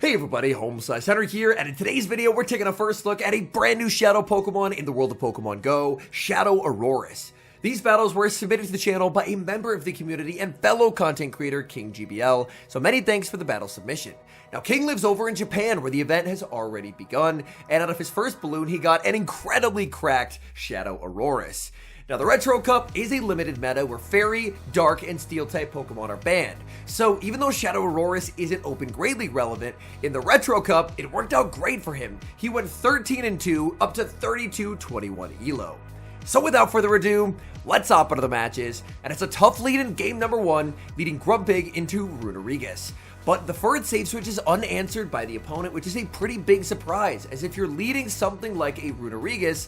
Hey everybody, HomeSliceHenry here, and in today's video we're taking a first look at a brand new Shadow Pokemon in the world of Pokemon Go, Shadow Aurorus. These battles were submitted to the channel by a member of the community and fellow content creator King GBL, so many thanks for the battle submission. Now King lives over in Japan where the event has already begun, and out of his first balloon he got an incredibly cracked Shadow Aurorus. Now, the Retro Cup is a limited meta where Fairy, Dark, and Steel-type Pokemon are banned. So, even though Shadow Aurorus isn't Open Great League relevant, in the Retro Cup, it worked out great for him. He went 13-2 up to 32-21 ELO. So, without further ado, let's hop into the matches, and it's a tough lead in game number 1, leading Grumpig into Runerigus. But the Furret save switch is unanswered by the opponent, which is a pretty big surprise, as if you're leading something like a Runerigus,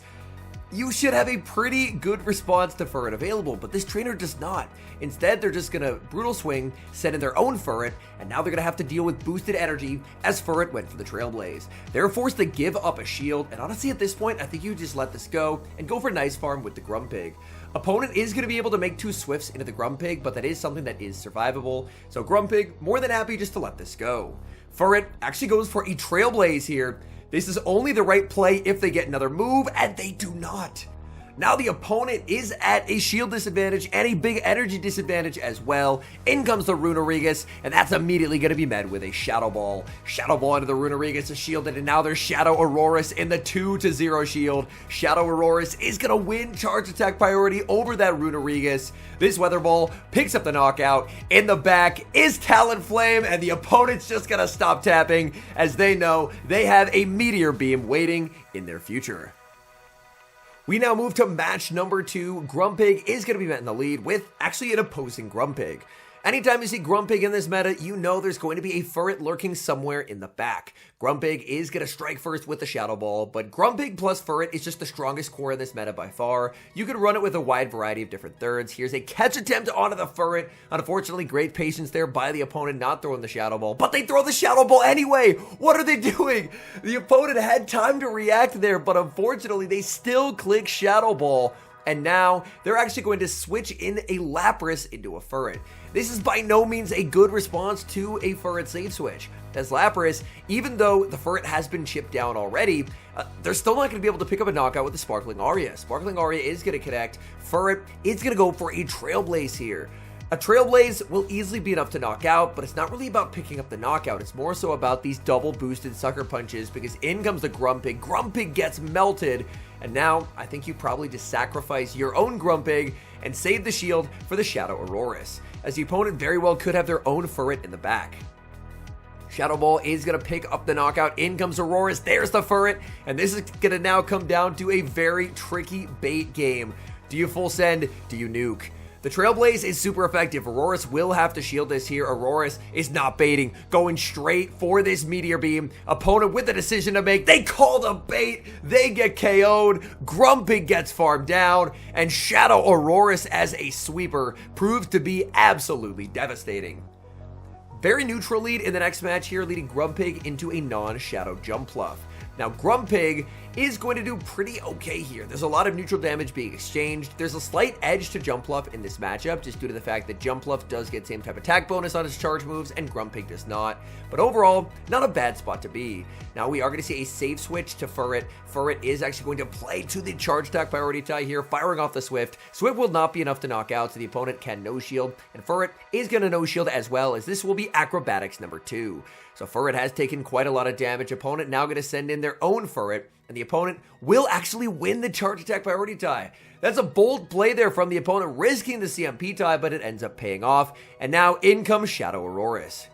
you should have a pretty good response to Furret available, but this trainer does not. Instead, they're just gonna Brutal Swing, send in their own Furret, and now they're gonna have to deal with boosted energy as Furret went for the Trailblaze. They're forced to give up a shield, and honestly at this point, I think you just let this go and go for Nice Farm with the Grumpig. Opponent is going to be able to make 2 Swifts into the Grumpig, but that is something that is survivable, so Grumpig more than happy just to let this go. Furret actually goes for a Trailblaze here. This is only the right play if they get another move, and they do not. Now the opponent is at a shield disadvantage and a big energy disadvantage as well. In comes the Runerigus, and that's immediately going to be met with a Shadow Ball. Shadow Ball into the Runerigus is shielded, and now there's Shadow Aurorus in the 2-0 shield. Shadow Aurorus is going to win charge attack priority over that Runerigus. This Weather Ball picks up the knockout. In the back is Talonflame, and the opponent's just going to stop tapping as they know they have a Meteor Beam waiting in their future. We now move to match number 2. Grumpig is going to be met in the lead with actually an opposing Grumpig. Anytime you see Grumpig in this meta, you know there's going to be a Furret lurking somewhere in the back. Grumpig is going to strike first with the Shadow Ball, but Grumpig plus Furret is just the strongest core in this meta by far. You can run it with a wide variety of different thirds. Here's a catch attempt onto the Furret. Unfortunately, great patience there by the opponent not throwing the Shadow Ball, but they throw the Shadow Ball anyway! What are they doing? The opponent had time to react there, but unfortunately, they still click Shadow Ball. And now, they're actually going to switch in a Lapras into a Furret. This is by no means a good response to a Furret save switch, as Lapras, even though the Furret has been chipped down already, they're still not going to be able to pick up a knockout with the Sparkling Aria. Sparkling Aria is going to connect. Furret is going to go for a Trailblaze here. A Trailblaze will easily be enough to knock out, but it's not really about picking up the knockout. It's more so about these double boosted Sucker Punches, because in comes the Grumpig. Grumpig gets melted, and now I think you probably just sacrifice your own Grumpig and save the shield for the Shadow Aurorus, as the opponent very well could have their own Furret in the back. Shadow Ball is going to pick up the knockout. In comes Aurorus. There's the Furret, and this is going to now come down to a very tricky bait game. Do you full send? Do you nuke? The Trailblaze is super effective. Aurorus will have to shield this here. Aurorus is not baiting, going straight for this Meteor Beam. Opponent with a decision to make. They call the bait. They get KO'd. Grumpig gets farmed down. And Shadow Aurorus as a sweeper proves to be absolutely devastating. Very neutral lead in the next match here, leading Grumpig into a non-Shadow Jumpluff. Now, Grumpig is going to do pretty okay here. There's a lot of neutral damage being exchanged. There's a slight edge to Jumpluff in this matchup, just due to the fact that Jumpluff does get same type attack bonus on his charge moves, and Grumpig does not. But overall, not a bad spot to be. Now, we are going to see a save switch to Furret. Furret is actually going to play to the charge attack priority tie here, firing off the Swift. Swift will not be enough to knock out, so the opponent can no-shield, and Furret is going to no-shield as well, as this will be Acrobatics number 2. So Furret has taken quite a lot of damage. Opponent now going to send in their own Furret, and the opponent will actually win the charge attack priority tie. That's a bold play there from the opponent, risking the CMP tie, but it ends up paying off. And now in comes Shadow Aurorus.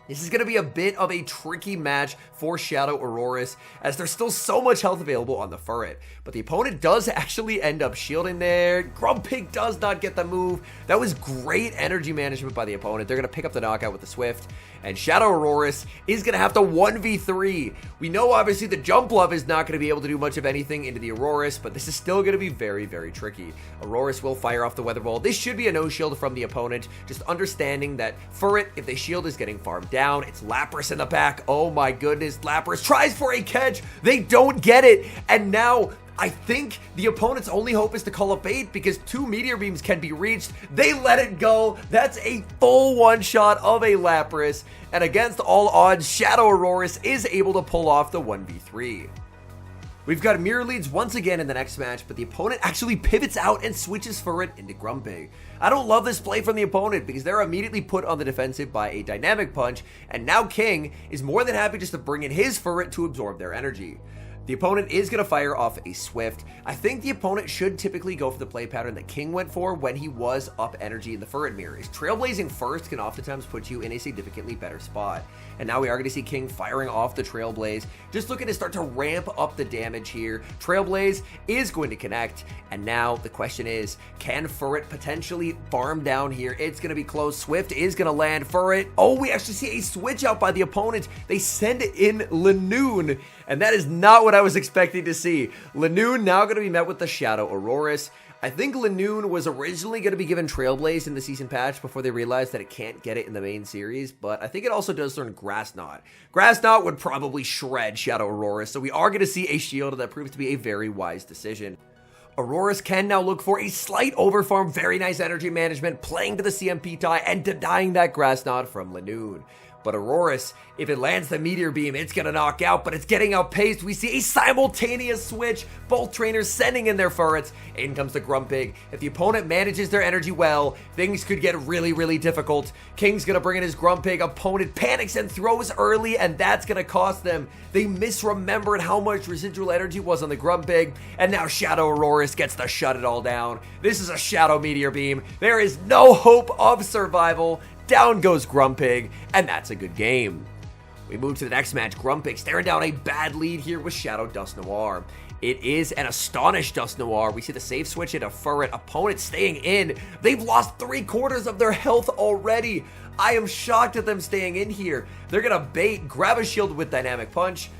This is going to be a bit of a tricky match for Shadow Aurorus, as there's still so much health available on the Furret. But the opponent does actually end up shielding there. Grumpig does not get the move. That was great energy management by the opponent. They're going to pick up the knockout with the Swift. And Shadow Aurorus is going to have to 1v3. We know obviously the Jumpluff is not going to be able to do much of anything into the Aurorus, but this is still going to be very, very tricky. Aurorus will fire off the Weather Ball. This should be a no-shield from the opponent, just understanding that Furret, if they shield, is getting farmed down. It's Lapras in the back. Oh my goodness, Lapras tries for a catch. They don't get it, and now I think the opponent's only hope is to call a bait because 2 meteor beams can be reached. They let it go. That's a full one-shot of a Lapras. And against all odds, Shadow Aurorus is able to pull off the 1v3. We've got mirror leads once again in the next match, but the opponent actually pivots out and switches Furret into Grumpig. I don't love this play from the opponent because they're immediately put on the defensive by a Dynamic Punch, and now King is more than happy just to bring in his Furret to absorb their energy. The opponent is going to fire off a Swift. I think the opponent should typically go for the play pattern that King went for when he was up energy in the Furret mirrors. Trailblazing first can oftentimes put you in a significantly better spot. And now we are going to see King firing off the Trailblaze, just looking to start to ramp up the damage here. Trailblaze is going to connect, and now the question is, can Furret potentially farm down here? It's going to be close. Swift is going to land. Furret, oh, we actually see a switch out by the opponent. They send in Lanoon, and that is not what I was expecting to see. Lanoon now going to be met with the Shadow Aurorus. I think Lanoon was originally going to be given Trailblaze in the season patch before they realized that it can't get it in the main series, but I think it also does learn Grass Knot. Grass Knot would probably shred Shadow Aurorus, so we are going to see a shield that proves to be a very wise decision. Aurorus can now look for a slight overfarm, very nice energy management, playing to the CMP tie and denying that Grass Knot from Lanoon. But Aurorus, if it lands the Meteor Beam, it's going to knock out, but it's getting outpaced. We see a simultaneous switch. Both trainers sending in their Furrets. In comes the Grumpig. If the opponent manages their energy well, things could get really, really difficult. King's going to bring in his Grumpig. Opponent panics and throws early, and that's going to cost them. They misremembered how much residual energy was on the Grumpig, and now Shadow Aurorus gets to shut it all down. This is a Shadow Meteor Beam. There is no hope of survival. Down goes Grumpig, and that's a good game. We move to the next match. Grumpig staring down a bad lead here with Shadow Dusknoir. It is an astonished Dusknoir. We see the save switch into Furret. Opponent staying in. They've lost 3/4 of their health already. I am shocked at them staying in here. They're going to bait, grab a shield with Dynamic Punch.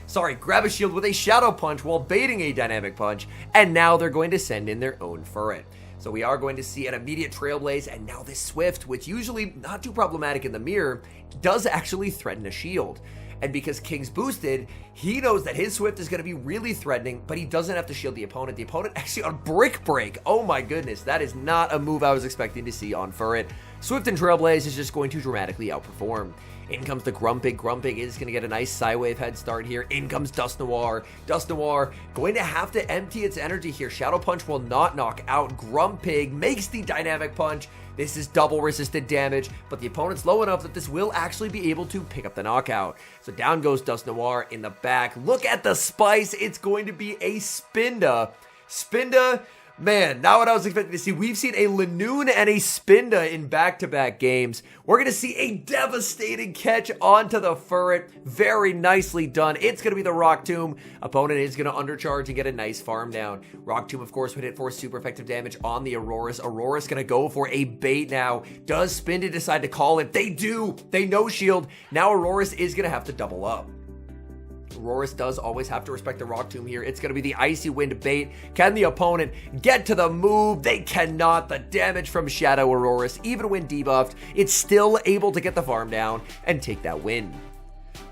Grab a shield with a Shadow Punch while baiting a Dynamic Punch. And now they're going to send in their own Furret. So we are going to see an immediate Trailblaze, and now this Swift, which usually not too problematic in the mirror, does actually threaten a shield. And because King's boosted, he knows that his Swift is going to be really threatening, but he doesn't have to shield the opponent. The opponent actually on Brick Break. Oh my goodness, that is not a move I was expecting to see on Furret. Swift and Trailblaze is just going to dramatically outperform. In comes the Grumpig. Grumpig is going to get a nice Psywave head start here. In comes Dusknoir. Dusknoir going to have to empty its energy here. Shadow Punch will not knock out. Grumpig makes the Dynamic Punch. This is double resisted damage, but the opponent's low enough that this will actually be able to pick up the knockout. So down goes Dusknoir in the back. Look at the spice. It's going to be a Spinda. Spinda, man, not what I was expecting to see. We've seen a Lanoon and a Spinda in back-to-back games. We're going to see a devastating catch onto the Furret. Very nicely done. It's going to be the Rock Tomb. Opponent is going to undercharge and get a nice farm down. Rock Tomb, of course, would hit for super effective damage on the Aurorus. Aurorus going to go for a bait now. Does Spinda decide to call it? They do. They no shield. Now Aurorus is going to have to double up. Aurorus does always have to respect the Rock Tomb here. It's going to be the Icy Wind bait. Can the opponent get to the move? They cannot. The damage from Shadow Aurorus, even when debuffed, it's still able to get the farm down and take that win.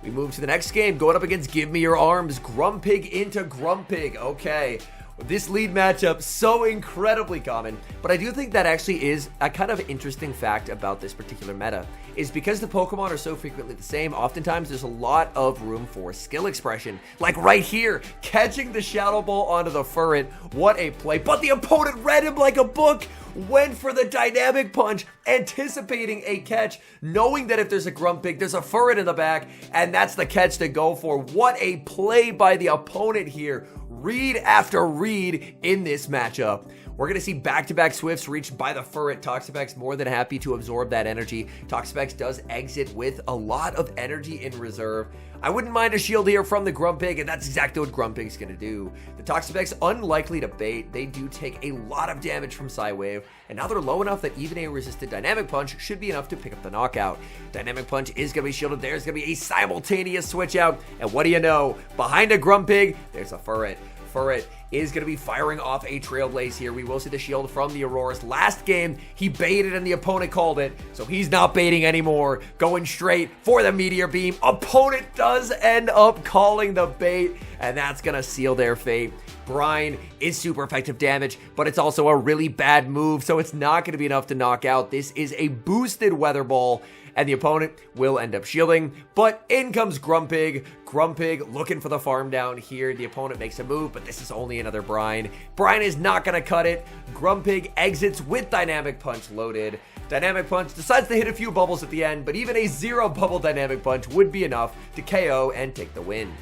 We move to the next game, going up against Give Me Your Arms. Grumpig into Grumpig. Okay. This lead matchup, so incredibly common, but I do think that actually is a kind of interesting fact about this particular meta, is because the Pokemon are so frequently the same, oftentimes there's a lot of room for skill expression. Like right here, catching the Shadow Ball onto the Furret, what a play, but the opponent read him like a book, went for the Dynamic Punch, anticipating a catch, knowing that if there's a Grumpig, there's a Furret in the back, and that's the catch to go for. What a play by the opponent here. Read after read in this matchup. We're going to see back-to-back Swifts reached by the Furret. Toxapex more than happy to absorb that energy. Toxapex does exit with a lot of energy in reserve. I wouldn't mind a shield here from the Grumpig, and that's exactly what Grumpig's going to do. The Toxapex unlikely to bait. They do take a lot of damage from Psywave, and now they're low enough that even a resisted Dynamic Punch should be enough to pick up the knockout. Dynamic Punch is going to be shielded. There's going to be a simultaneous switch out, and what do you know? Behind a Grumpig, there's a Furret. Furret is going to be firing off a Trailblaze here. We will see the shield from the Aurorus. Last game, he baited and the opponent called it, so he's not baiting anymore. Going straight for the Meteor Beam. Opponent does end up calling the bait, and that's going to seal their fate. Brine is super effective damage, but it's also a really bad move, so it's not going to be enough to knock out. This is a boosted Weather Ball, and the opponent will end up shielding, but in comes Grumpig. Grumpig looking for the farm down here. The opponent makes a move, but this is only another Brine. Brine is not going to cut it. Grumpig exits with Dynamic Punch loaded. Dynamic Punch decides to hit a few bubbles at the end, but even a 0 bubble Dynamic Punch would be enough to KO and take the win.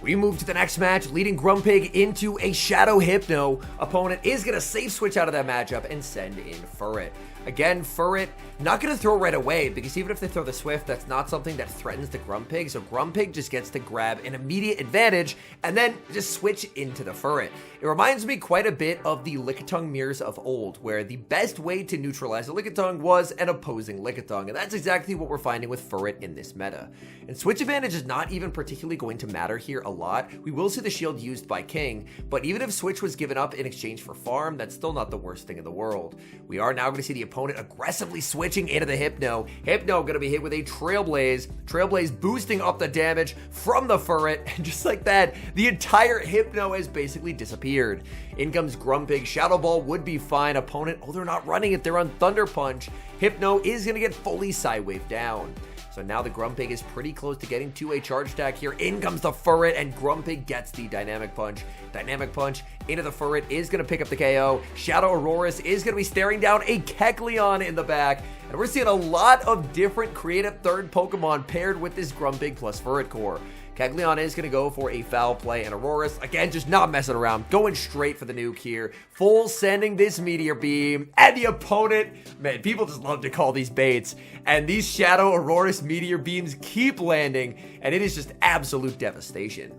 We move to the next match, leading Grumpig into a Shadow Hypno. Opponent is going to safe switch out of that matchup and send in Furret. Again, Furret, not going to throw right away, because even if they throw the Swift, that's not something that threatens the Grumpig, so Grumpig just gets to grab an immediate advantage, and then just switch into the Furret. It reminds me quite a bit of the Lickitung mirrors of old, where the best way to neutralize a Lickitung was an opposing Lickitung, and that's exactly what we're finding with Furret in this meta. And switch advantage is not even particularly going to matter here a lot. We will see the shield used by King, but even if switch was given up in exchange for farm, that's still not the worst thing in the world. We are now going to see the opponent aggressively switching into the Hypno. Hypno going to be hit with a Trailblaze. Trailblaze boosting up the damage from the Furret, and just like that, the entire Hypno has basically disappeared. In comes Grumpig. Shadow Ball would be fine. Opponent, oh, they're not running it. They're on Thunder Punch. Hypno is going to get fully Psywave down. So now the Grumpig is pretty close to getting to a charge stack here. In comes the Furret, and Grumpig gets the Dynamic Punch. Dynamic Punch into the Furret is going to pick up the KO. Shadow Aurorus is going to be staring down a Kecleon in the back. And we're seeing a lot of different creative third Pokemon paired with this Grumpig plus Furret core. Kecleon is going to go for a foul play, and Aurorus, again, just not messing around, going straight for the nuke here. Full sending this Meteor Beam, and the opponent, man, people just love to call these baits, and these Shadow Aurorus Meteor Beams keep landing, and it is just absolute devastation.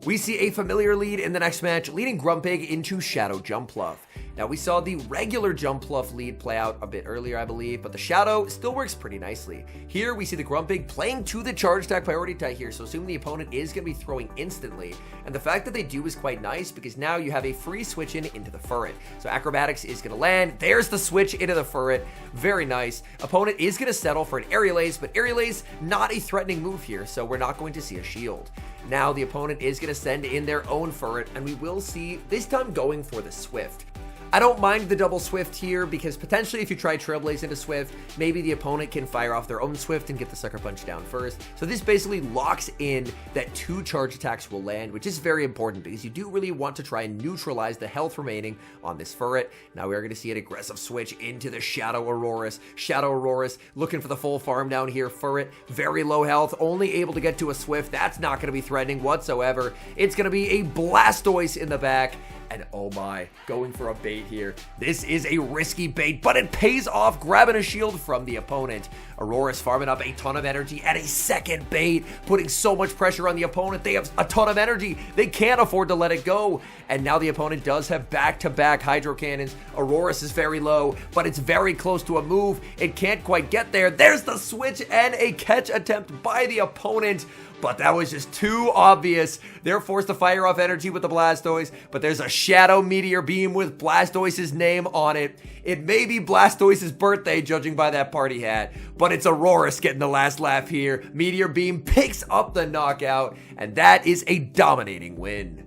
We see a familiar lead in the next match, leading Grumpig into Shadow Jumpluff. Now, we saw the regular Jumpluff lead play out a bit earlier, I believe, but the Shadow still works pretty nicely. Here, we see the Grumpig playing to the charge stack priority tie here, so assuming the opponent is going to be throwing instantly. And the fact that they do is quite nice, because now you have a free switch in into the Furret. So Acrobatics is going to land. There's the switch into the Furret. Very nice. Opponent is going to settle for an Aerial Ace, but Aerial Ace, not a threatening move here, so we're not going to see a shield. Now, the opponent is going to send in their own Furret, and we will see, this time going for the Swift. I don't mind the double Swift here, because potentially if you try Trailblaze into Swift, maybe the opponent can fire off their own Swift and get the Sucker Punch down first. So this basically locks in that 2 charge attacks will land, which is very important, because you do really want to try and neutralize the health remaining on this Furret. Now we are going to see an aggressive switch into the Shadow Aurorus. Shadow Aurorus looking for the full farm down here. Furret, very low health, only able to get to a Swift. That's not going to be threatening whatsoever. It's going to be a Blastoise in the back. And oh my, going for a bait here. This is a risky bait, but it pays off, grabbing a shield from the opponent. Aurorus farming up a ton of energy and a second bait, putting so much pressure on the opponent. They have a ton of energy. They can't afford to let it go. And now the opponent does have back-to-back Hydro Cannons. Aurorus is very low, but it's very close to a move. It can't quite get there. There's the switch and a catch attempt by the opponent. But that was just too obvious. They're forced to fire off energy with the Blastoise, but there's a Shadow Meteor Beam with Blastoise's name on it. It may be Blastoise's birthday, judging by that party hat, but it's Aurorus getting the last laugh here. Meteor Beam picks up the knockout, and that is a dominating win.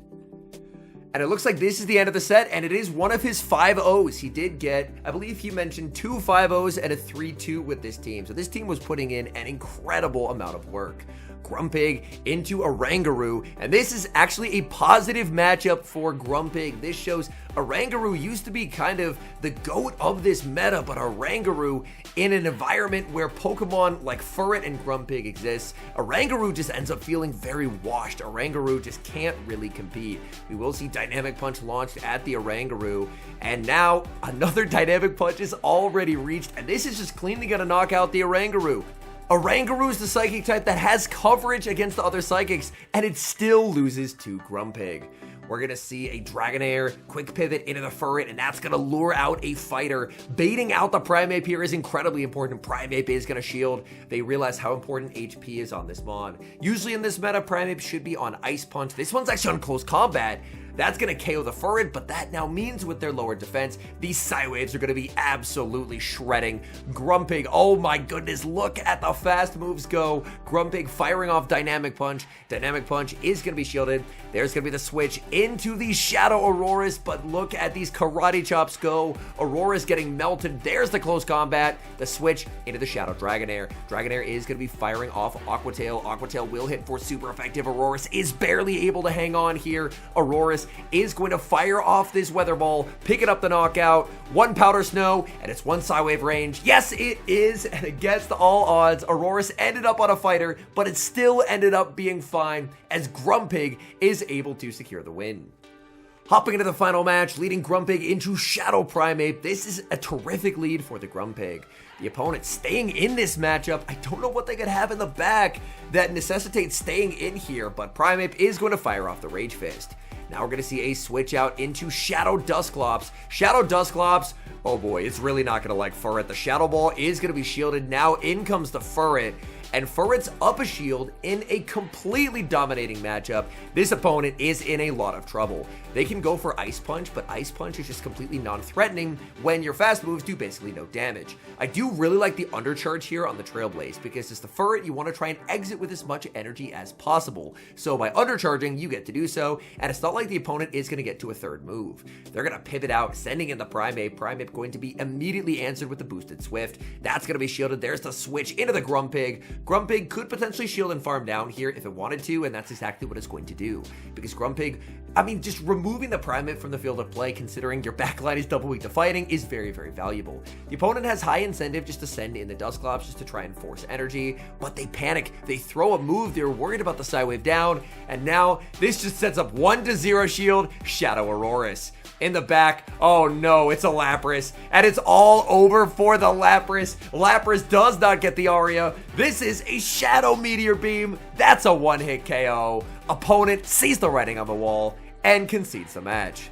And it looks like this is the end of the set, and it is one of his 5-0s. He did get, I believe he mentioned 2 5-0s and a 3-2 with this team. So this team was putting in an incredible amount of work. Grumpig into Oranguru, and this is actually a positive matchup for Grumpig. This shows Oranguru used to be kind of the GOAT of this meta, but Oranguru in an environment where Pokemon like Furret and Grumpig exists, Oranguru just ends up feeling very washed. Oranguru just can't really compete. We will see Dynamic Punch launched at the Oranguru, and now another Dynamic Punch is already reached, and this is just cleanly going to knock out the Oranguru. Oranguru is the Psychic type that has coverage against the other Psychics, and it still loses to Grumpig. We're going to see a Dragonair, quick pivot into the Furret, and that's going to lure out a fighter. Baiting out the Primeape here is incredibly important. Primeape is going to shield. They realize how important HP is on this mon. Usually in this meta, Primeape should be on Ice Punch. This one's actually on Close Combat. That's going to KO the Furret, but that now means with their lower defense, these Psywaves are going to be absolutely shredding Grumpig. Oh my goodness, look at the fast moves go. Grumpig firing off Dynamic Punch. Dynamic Punch is going to be shielded. There's going to be the switch into the Shadow Aurorus, but look at these Karate Chops go. Aurorus getting melted. There's the close combat. The switch into the Shadow Dragonair. Dragonair is going to be firing off Aqua Tail. Aqua Tail will hit for super effective. Aurorus is barely able to hang on here. Aurorus is going to fire off this Weather Ball, picking up the knockout. One Powder Snow, and it's one Psywave range. Yes, it is, and against all odds, Aurorus ended up on a fighter, but it still ended up being fine as Grumpig is able to secure the win. Hopping into the final match, leading Grumpig into Shadow Primeape. This is a terrific lead for the Grumpig. The opponent staying in this matchup. I don't know what they could have in the back that necessitates staying in here, but Primeape is going to fire off the Rage Fist. Now we're going to see a switch out into Shadow Dusclops. Shadow Dusclops, oh boy, it's really not going to like Furret. The Shadow Ball is going to be shielded. Now in comes the Furret. And Furret's up a shield in a completely dominating matchup. This opponent is in a lot of trouble. They can go for Ice Punch, but Ice Punch is just completely non-threatening when your fast moves do basically no damage. I do really like the undercharge here on the Trailblaze because as the Furret, you want to try and exit with as much energy as possible. So by undercharging, you get to do so, and it's not like the opponent is going to get to a third move. They're going to pivot out, sending in the Primeape. Primeape going to be immediately answered with the boosted Swift. That's going to be shielded. There's the switch into the Grumpig. Grumpig could potentially shield and farm down here if it wanted to, and that's exactly what it's going to do. Because Grumpig, I mean, just removing the Primeape from the field of play, considering your backline is double weak to fighting, is very, very valuable. The opponent has high incentive just to send in the Dusclops just to try and force energy, but they panic. They throw a move. They're worried about the Psywave down, and now this just sets up 1-0 shield, Shadow Aurorus. In the back, oh no, it's a Lapras, and it's all over for the Lapras. Lapras does not get the Aria. This is a Shadow Meteor Beam. That's a one-hit KO. Opponent sees the writing on the wall and concedes the match.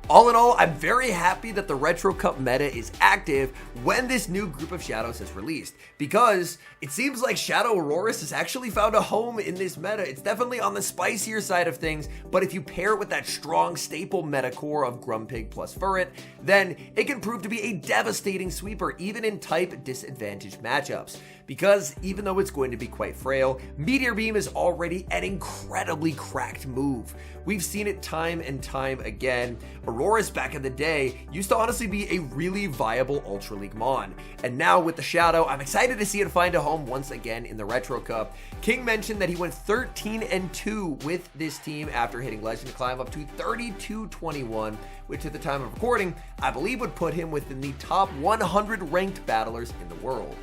All in all, I'm very happy that the Retro Cup meta is active when this new group of Shadows is released, because it seems like Shadow Aurorus has actually found a home in this meta. It's definitely on the spicier side of things, but if you pair it with that strong staple meta core of Grumpig plus Furret, then it can prove to be a devastating sweeper even in type disadvantaged matchups. Because even though it's going to be quite frail, Meteor Beam is already an incredibly cracked move. We've seen it time and time again. Aurorus back in the day used to honestly be a really viable Ultra League Mon. And now with the Shadow, I'm excited to see it find a home once again in the Retro Cup. King mentioned that he went 13-2 with this team after hitting Legend to climb up to 32-21, which at the time of recording, I believe would put him within the top 100 ranked battlers in the world.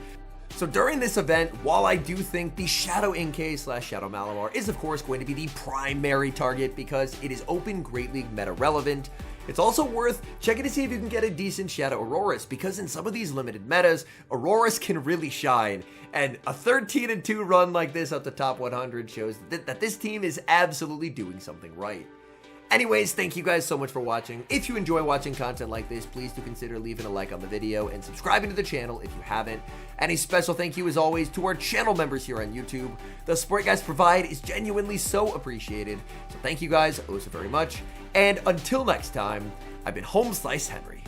So during this event, while I do think the Shadow NK/Shadow Malamar is of course going to be the primary target because it is open Great League meta relevant, it's also worth checking to see if you can get a decent Shadow Aurorus, because in some of these limited metas, Aurorus can really shine. And a 13-2 run like this up the top 100 shows that this team is absolutely doing something right. Anyways, thank you guys so much for watching. If you enjoy watching content like this, please do consider leaving a like on the video and subscribing to the channel if you haven't. And a special thank you as always to our channel members here on YouTube. The support you guys provide is genuinely so appreciated. So thank you guys oh so very much. And until next time, I've been HomeSliceHenry.